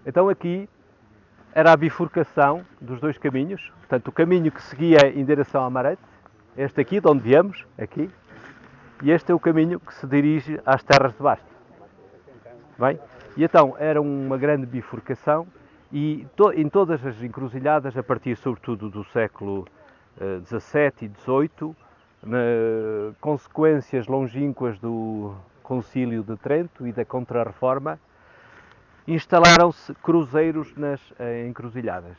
Então aqui era a bifurcação dos dois caminhos, portanto o caminho que seguia em direção a Amarante, este aqui, de onde viemos, aqui, e este é o caminho que se dirige às terras de Basto. Bem? E então era uma grande bifurcação e em todas as encruzilhadas, a partir sobretudo do século XVII e XVIII, consequências longínquas do Concílio de Trento e da Contra-Reforma, instalaram-se cruzeiros nas encruzilhadas.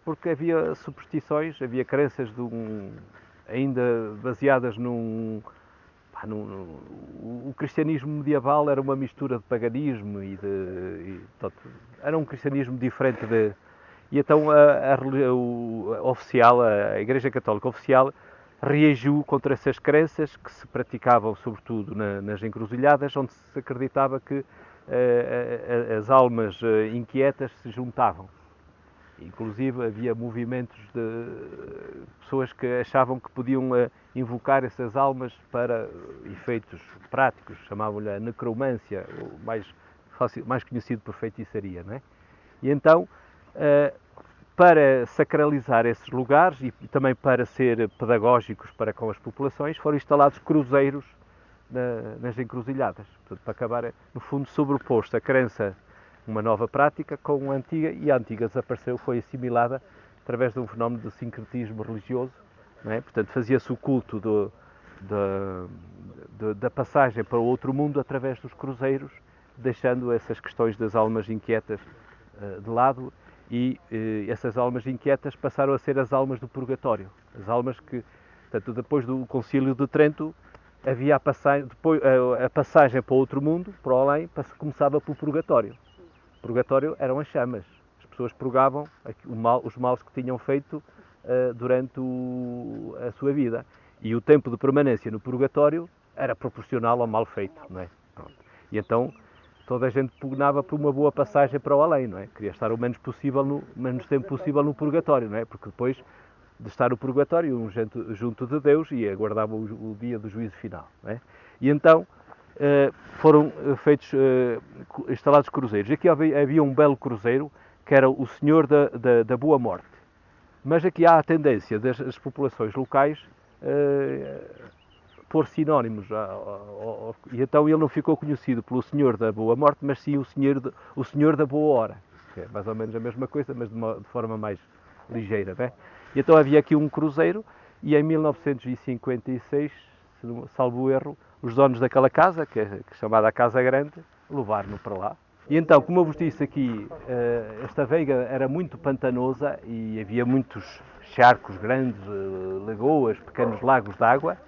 Porque havia superstições, havia crenças ainda baseadas o cristianismo medieval era uma mistura de paganismo era um cristianismo diferente e então a Igreja Católica oficial reagiu contra essas crenças que se praticavam sobretudo nas encruzilhadas, onde se acreditava que as almas inquietas se juntavam. Inclusive havia movimentos de pessoas que achavam que podiam invocar essas almas para efeitos práticos, chamavam-lhe a necromância, mais conhecido por feitiçaria. Não é? E então, para sacralizar esses lugares e também para ser pedagógicos para com as populações, foram instalados cruzeiros nas encruzilhadas, portanto, para acabar, no fundo, sobreposto a crença, uma nova prática com a antiga, e a antiga desapareceu, foi assimilada através de um fenómeno de sincretismo religioso, não é? Portanto, fazia-se o culto da passagem para o outro mundo através dos cruzeiros, deixando essas questões das almas inquietas de lado, e essas almas inquietas passaram a ser as almas do purgatório, as almas que, portanto, depois do Concílio de Trento, havia a passagem para o outro mundo, para o além, começava pelo purgatório. O purgatório eram as chamas. As pessoas purgavam os males que tinham feito durante a sua vida. E o tempo de permanência no purgatório era proporcional ao mal feito, não é? Pronto. E então toda a gente pugnava por uma boa passagem para o além, não é? Queria estar o menos tempo possível no purgatório, não é? Porque depois de estar no purgatório, junto de Deus, e aguardava o dia do juízo final, não é? E então foram instalados cruzeiros. Aqui havia um belo cruzeiro, que era o Senhor da Boa Morte. Mas aqui há a tendência das populações locais pôr sinónimos. E então ele não ficou conhecido pelo Senhor da Boa Morte, mas sim o Senhor da Boa Hora, que é mais ou menos a mesma coisa, mas de forma mais ligeira. Né? E então havia aqui um cruzeiro, e em 1956, salvo erro, os donos daquela casa, que é chamada a Casa Grande, levaram-no para lá. E então, como eu vos disse aqui, esta veiga era muito pantanosa e havia muitos charcos grandes, lagoas, pequenos lagos de água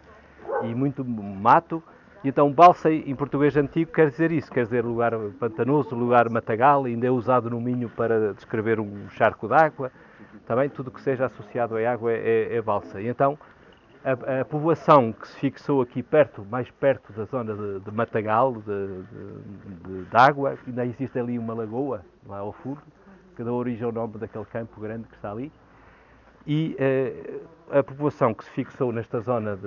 e muito mato. E então, balsa em português antigo quer dizer isso, quer dizer lugar pantanoso, lugar matagal, ainda é usado no Minho para descrever um charco de água. Também tudo que seja associado à água é balsa. E então, a povoação que se fixou aqui mais perto da zona de matagal, de água, ainda existe ali uma lagoa, lá ao fundo, que dá origem ao nome daquele campo grande que está ali. E a povoação que se fixou nesta zona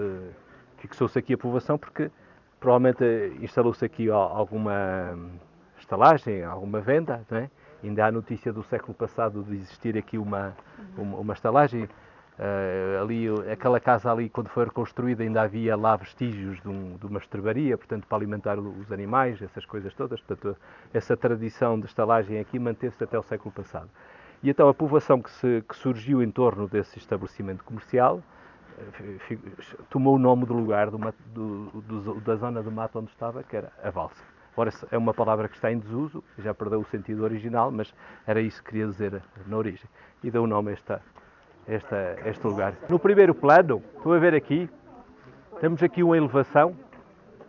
fixou-se aqui a povoação porque provavelmente instalou-se aqui alguma estalagem, alguma venda, não é? Ainda há notícia do século passado de existir aqui uma estalagem. Ali, aquela casa ali, quando foi reconstruída, ainda havia lá vestígios de uma estrebaria, portanto, para alimentar os animais, essas coisas todas. Portanto, essa tradição de estalagem aqui manteve-se até o século passado. E então a povoação que surgiu em torno desse estabelecimento comercial tomou o nome do lugar, da zona do mato onde estava, que era a Balsa. Ora, é uma palavra que está em desuso, já perdeu o sentido original, mas era isso que queria dizer na origem. E deu o nome a este lugar. No primeiro plano, estou a ver aqui, temos aqui uma elevação,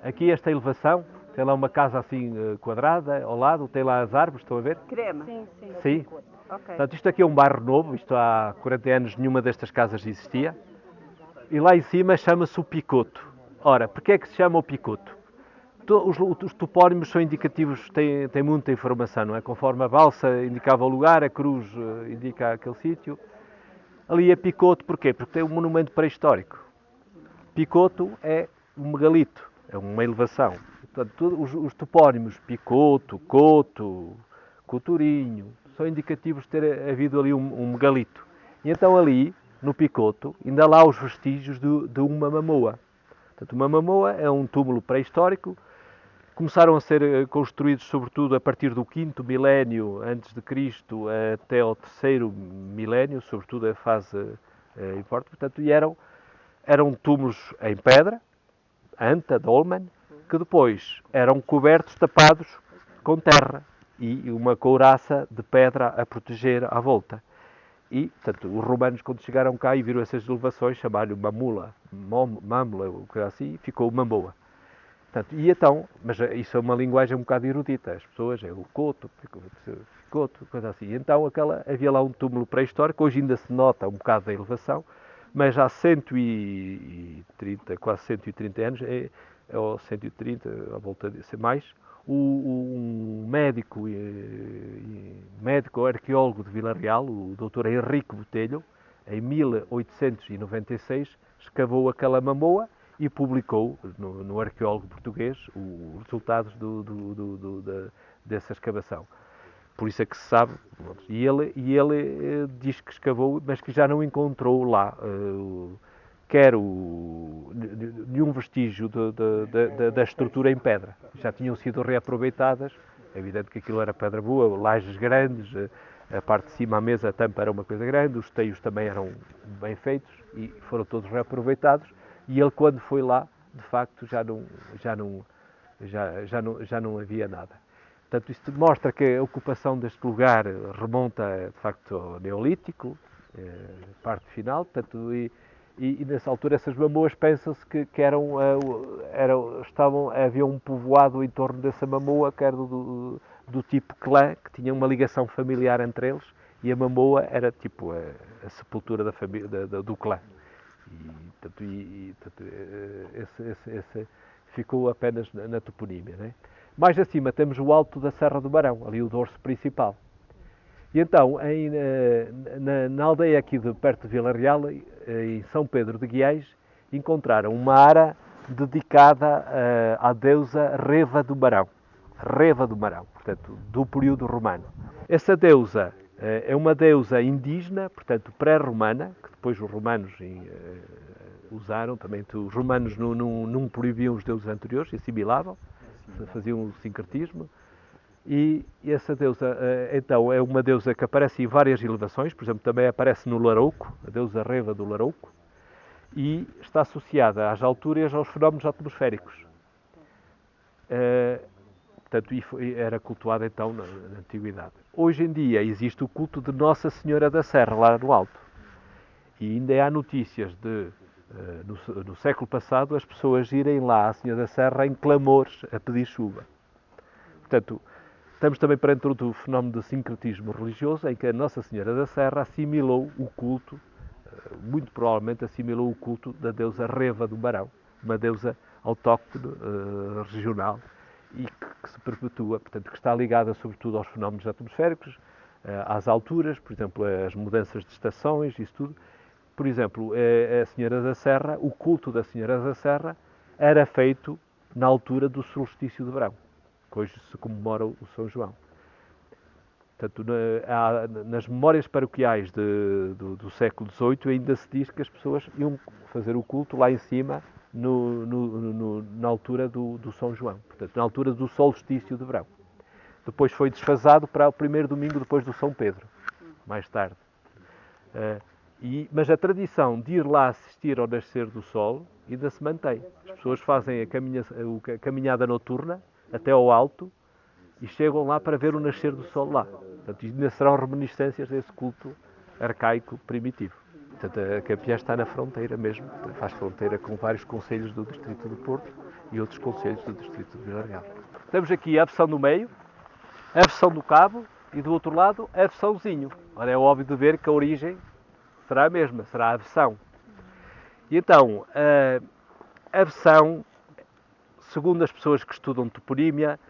aqui esta elevação, tem lá uma casa assim quadrada ao lado, tem lá as árvores, estão a ver? Crema. Sim. Okay. Portanto, isto aqui é um bairro novo, isto há 40 anos nenhuma destas casas existia. E lá em cima chama-se o Picoto. Ora, porquê é que se chama o Picoto? Os topónimos são indicativos, têm muita informação, não é? Conforme a balsa indicava o lugar, a cruz indica aquele sítio. Ali é Picoto, porquê? Porque tem um monumento pré-histórico. Picoto é um megalito, é uma elevação. Portanto, os topónimos Picoto, Coto, Coturinho, são indicativos de ter havido ali um megalito. E então ali, no Picoto, ainda há lá os vestígios de uma mamoa. Portanto, uma mamoa é um túmulo pré-histórico. Começaram a ser construídos sobretudo a partir do 5º milénio antes de Cristo até ao 3º milénio, sobretudo a fase importante. Portanto, e eram túmulos em pedra, anta, dolmen, que depois eram cobertos, tapados com terra e uma couraça de pedra a proteger à volta. E, portanto, os romanos, quando chegaram cá e viram essas elevações, chamaram-lhe mamula, mamula, ou coisa assim, e ficou Mamboa. Portanto, e então, mas isso é uma linguagem um bocado erudita, as pessoas, é o coto, coisa assim. E então havia lá um túmulo pré-histórico, hoje ainda se nota um bocado da elevação, mas há 130, quase 130 anos, ou 130, à volta de ser mais, um médico arqueólogo de Vila Real, o Dr. Henrique Botelho, em 1896, escavou aquela mamoa e publicou no Arqueólogo Português os resultados dessa escavação. Por isso é que se sabe. E ele diz que escavou, mas que já não encontrou lá quer nenhum vestígio da estrutura em pedra. Já tinham sido reaproveitadas. É evidente que aquilo era pedra boa, lajes grandes, a parte de cima, a mesa, a tampa era uma coisa grande, os teios também eram bem feitos e foram todos reaproveitados. E ele, quando foi lá, de facto, já não havia nada. Portanto, isto mostra que a ocupação deste lugar remonta, de facto, ao Neolítico, parte final, portanto, e nessa altura essas mamoas pensa-se que havia um povoado em torno dessa mamoa, que era do tipo clã, que tinha uma ligação familiar entre eles, e a mamoa era tipo a sepultura da família, do clã. Esse ficou apenas na toponímia. Né? Mais acima temos o alto da Serra do Barão, ali o dorso principal. E então, na aldeia aqui perto de Vila Real, em São Pedro de Guiais, encontraram uma ara dedicada à deusa Reva do Barão. Reva do Barão, portanto, do período romano. Essa deusa é uma deusa indígena, portanto, pré-romana, que depois os romanos usaram também. Os romanos não proibiam os deuses anteriores, assimilavam, faziam o sincretismo. E essa deusa, então, é uma deusa que aparece em várias elevações, por exemplo, também aparece no Larouco, a deusa Reva do Larouco, e está associada às alturas e aos fenómenos atmosféricos. Portanto, era cultuada então na Antiguidade. Hoje em dia existe o culto de Nossa Senhora da Serra, lá no alto. E ainda há notícias no século passado, as pessoas irem lá à Senhora da Serra em clamores a pedir chuva. Portanto, estamos também perante outro fenómeno de sincretismo religioso, em que a Nossa Senhora da Serra assimilou o culto, muito provavelmente assimilou o culto da deusa Reva do Barão, uma deusa autóctone, regional, e que se perpetua, portanto, que está ligada sobretudo aos fenómenos atmosféricos, às alturas, por exemplo, às mudanças de estações, isso tudo. Por exemplo, a Senhora da Serra, o culto da Senhora da Serra era feito na altura do solstício de verão, que hoje se comemora o São João. Portanto, nas memórias paroquiais do século XVIII ainda se diz que as pessoas iam fazer o culto lá em cima na altura do São João, portanto, na altura do solstício de verão. Depois foi desfasado para o primeiro domingo depois do São Pedro, mais tarde. Mas a tradição de ir lá assistir ao nascer do sol ainda se mantém. As pessoas fazem a caminhada noturna até ao alto e chegam lá para ver o nascer do sol lá. Portanto, ainda serão reminiscências desse culto arcaico primitivo. Portanto, a Campiã está na fronteira mesmo, faz fronteira com vários concelhos do distrito do Porto e outros concelhos do distrito de Vila Real. Temos aqui a versão do meio, a versão do cabo e do outro lado a versãozinho. Ora, é óbvio de ver que a origem será a mesma, será a versão. E então, a versão, segundo as pessoas que estudam toponímia,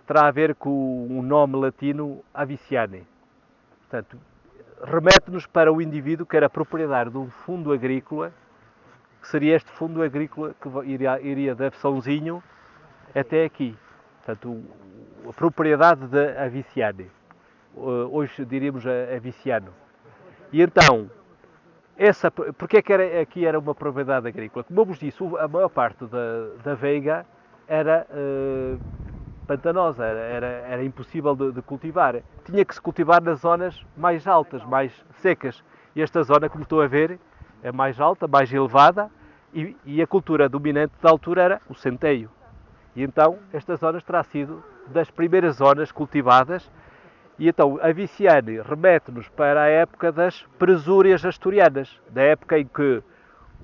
terá a ver com o nome latino Aviciane. Portanto, remete-nos para o indivíduo que era proprietário de um fundo agrícola, que seria este fundo agrícola que iria da versãozinho até aqui. Portanto, a propriedade de Aviciane. hoje diríamos a Viciano. E então, porque é que aqui era uma propriedade agrícola? Como eu vos disse, a maior parte da veiga era pantanosa, era impossível de cultivar. Tinha que se cultivar nas zonas mais altas, mais secas. E esta zona, como estou a ver, é mais alta, mais elevada, e a cultura dominante da altura era o centeio. E então, esta zona terá sido das primeiras zonas cultivadas. E então, a Viciane remete-nos para a época das presúrias asturianas, da época em que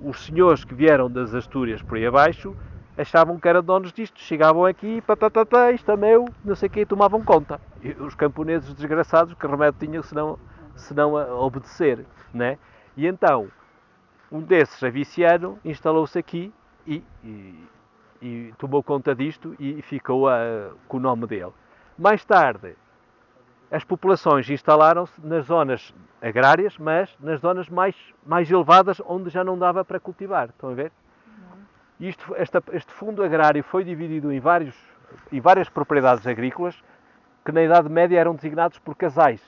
os senhores que vieram das Astúrias por aí abaixo achavam que eram donos disto, chegavam aqui, isto é meu, não sei o quê, e tomavam conta. E os camponeses desgraçados, que remédio tinham se não a obedecer, né? E então, um desses, a Viciano, instalou-se aqui e tomou conta disto e ficou com o nome dele. Mais tarde, as populações instalaram-se nas zonas agrárias, mas nas zonas mais elevadas, onde já não dava para cultivar. Estão a ver? Este fundo agrário foi dividido em várias propriedades agrícolas, que na Idade Média eram designados por casais.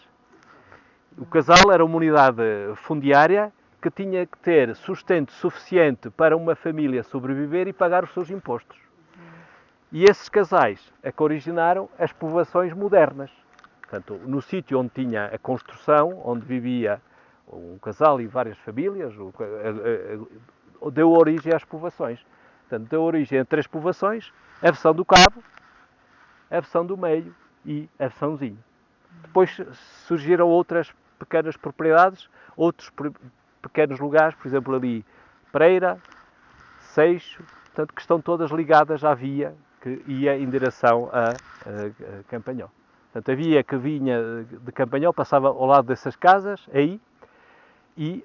O casal era uma unidade fundiária que tinha que ter sustento suficiente para uma família sobreviver e pagar os seus impostos. E esses casais é que originaram as povoações modernas. Portanto, no sítio onde tinha a construção, onde vivia um casal e várias famílias, deu origem às povoações. Portanto, deu origem a 3 povoações: a Versão do Cabo, a Versão do Meio e a Versãozinho. Depois surgiram outras pequenas propriedades, outros pequenos lugares, por exemplo ali Pereira, Seixo, portanto, que estão todas ligadas à via que ia em direção a Campanhó. Portanto, a via que vinha de Campanhó passava ao lado dessas casas, aí, e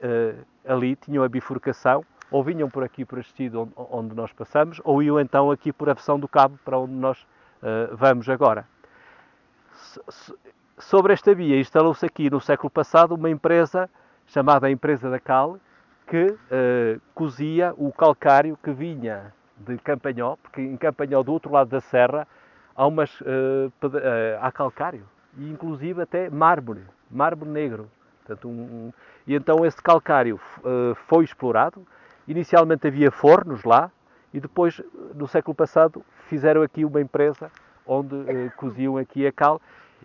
ali tinham a bifurcação, ou vinham por aqui, por este sítio onde nós passamos, ou iam então aqui por a Versão do Cabo, para onde nós vamos agora. Sobre esta via instalou-se aqui no século passado uma empresa chamada Empresa da Cal, que cozia o calcário que vinha de Campanhó, porque em Campanhó, do outro lado da serra, há calcário, e inclusive até mármore negro. Portanto, e então esse calcário foi explorado. Inicialmente havia fornos lá, e depois, no século passado, fizeram aqui uma empresa onde coziam aqui a cal,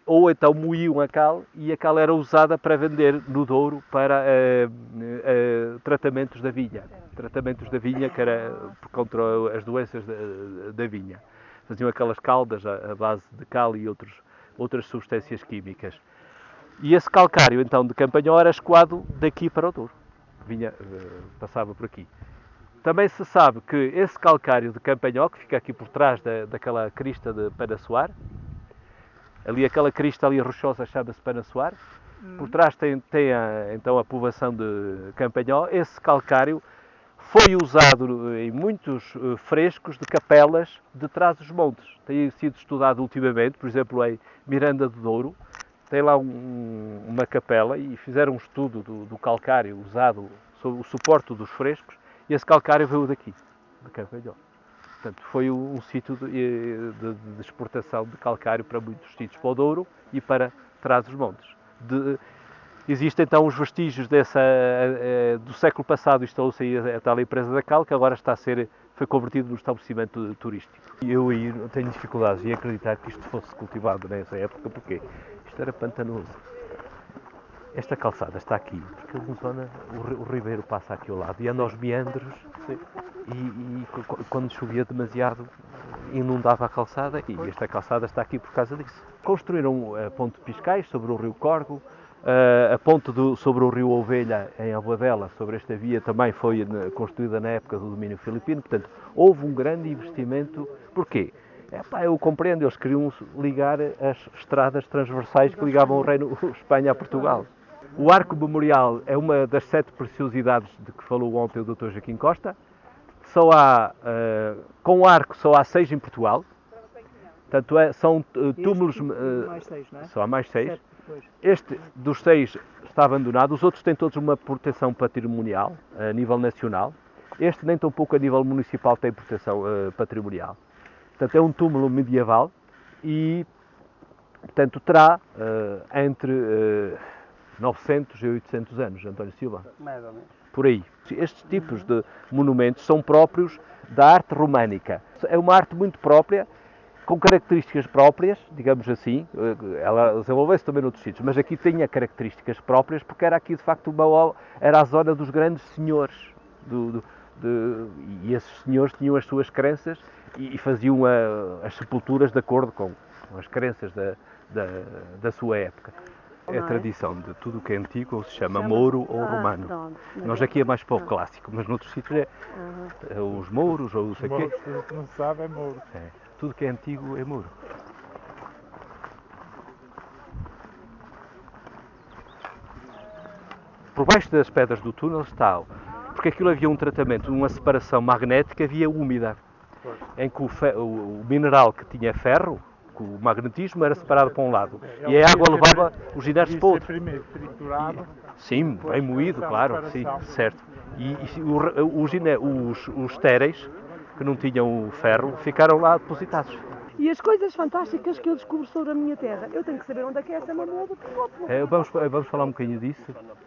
ou então moíam a cal, e a cal era usada para vender no Douro para tratamentos da vinha. Tratamentos da vinha, que era contra as doenças da vinha. Faziam aquelas caldas à base de cal e outras substâncias químicas. E esse calcário, então, de Campanhó era escoado daqui para o Douro. Passava por aqui. Também se sabe que esse calcário de Campanhó, que fica aqui por trás daquela crista de Panassoar, ali aquela crista ali rochosa chama-se Panassoar, por trás tem então a povoação de Campanhó. Esse calcário foi usado em muitos frescos de capelas de Trás-os-Montes. Tem sido estudado ultimamente, por exemplo, em Miranda do Douro, tem lá uma capela e fizeram um estudo do calcário usado sob o suporte dos frescos, e esse calcário veio daqui, de Campanhó. Portanto, foi um sítio de exportação de calcário para muitos sítios, para o Douro e para Trás-os-Montes. Existem então os vestígios do século passado, instalou-se aí a tal empresa da cal, que agora foi convertido num estabelecimento turístico. Eu aí tenho dificuldades em acreditar que isto fosse cultivado nessa época, porque isto era pantanoso. Esta calçada está aqui, porque o ribeiro passa aqui ao lado e anda aos meandros, e quando chovia demasiado inundava a calçada, e esta calçada está aqui por causa disso. Construíram a ponte de Piscais sobre o rio Corgo, a ponte sobre o rio Ovelha em Alboadela, sobre esta via, também foi construída na época do domínio filipino. Portanto, houve um grande investimento. Porquê? Eu compreendo, eles queriam ligar as estradas transversais que ligavam o Reino Espanha a Portugal. O Arco Memorial é uma das 7 preciosidades de que falou ontem o Dr. Joaquim Costa. Com o arco só há 6 em Portugal. Portanto, são túmulos... mais 6, não é? Só há mais 6. 7, depois. Este dos 6 está abandonado, os outros têm todos uma proteção patrimonial a nível nacional. Este nem tão pouco a nível municipal tem proteção patrimonial. Portanto, é um túmulo medieval e Portanto, terá entre 900 e 800 anos, António Silva. Mais ou menos. Por aí. Estes tipos de monumentos são próprios da arte românica. É uma arte muito própria, com características próprias, digamos assim. Ela desenvolveu-se também noutros sítios, mas aqui tinha características próprias, porque era aqui, de facto, era a zona dos grandes senhores. E esses senhores tinham as suas crenças e faziam as sepulturas de acordo com as crenças da sua época. É a tradição de tudo o que é antigo, ou se chama mouro ou romano. Pronto. Nós aqui é mais para o clássico, mas noutros sítios é os mouros ou não sei o quê. Se não sabe, é mouro. É, tudo que é antigo é mouro. Por baixo das pedras do túnel está, porque aquilo havia um tratamento, uma separação magnética via úmida, em que o mineral que tinha ferro, o magnetismo, era separado para um lado e a água levava os inertes para o outro. Primeiro triturado. Sim, bem moído, claro, sim, certo. E os estéreis, que não tinham o ferro, ficaram lá depositados. E as coisas fantásticas que eu descubro sobre a minha terra, eu tenho que saber onde é que é essa mamoa do piloto. Vamos falar um bocadinho disso.